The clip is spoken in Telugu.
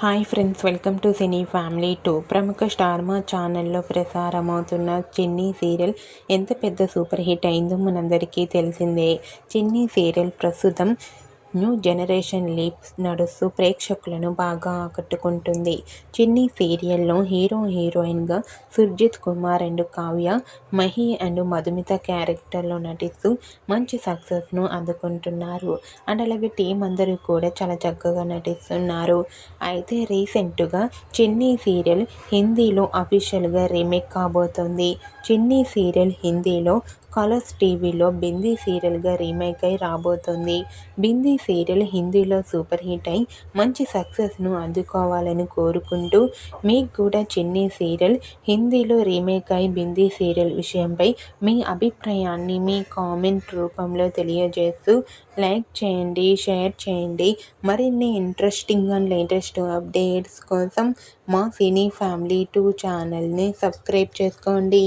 Hi friends, welcome to cine family 2. ప్రముఖ స్టార్ మా ఛానల్లో ప్రసారమవుతున్న చిన్ని సీరియల్ ఎంత పెద్ద సూపర్ హిట్ అయిందో మనందరికీ తెలిసిందే. చిన్ని సీరియల్ ప్రస్తుతం న్యూ జనరేషన్ లీప్స్ నడుస్తూ ప్రేక్షకులను బాగా ఆకట్టుకుంటుంది. చిన్ని సీరియల్లో హీరోయిన్గా సుర్జిత్ కుమార్ అండ్ కావ్య, మహి అండ్ మధుమిత క్యారెక్టర్లో నటిస్తూ మంచి సక్సెస్ను అందుకుంటున్నారు. అండ్ అలాగే టీం అందరూ కూడా చాలా చక్కగా నటిస్తున్నారు. అయితే రీసెంట్గా చిన్ని సీరియల్ హిందీలో అఫీషియల్గా రీమేక్ కాబోతోంది. చిన్ని సీరియల్ హిందీలో కలర్స్ టీవీలో బిందీ సీరియల్గా రీమేక్ అయి రాబోతోంది. బిందీ సీరియల్ హిందీలో సూపర్ హిట్ అయి మంచి సక్సెస్ను అందుకోవాలని కోరుకుంటూ, మీకు కూడా చిన్ని సీరియల్ హిందీలో రీమేక్ అయి బిందీ సీరియల్ విషయంపై మీ అభిప్రాయాన్ని మీ కామెంట్ రూపంలో తెలియజేస్తూ లైక్ చేయండి, షేర్ చేయండి. మరిన్ని ఇంట్రెస్టింగ్ అండ్ లేటెస్ట్ అప్డేట్స్ కోసం మా సినీ ఫ్యామిలీ 2 ఛానల్ని సబ్స్క్రైబ్ చేసుకోండి.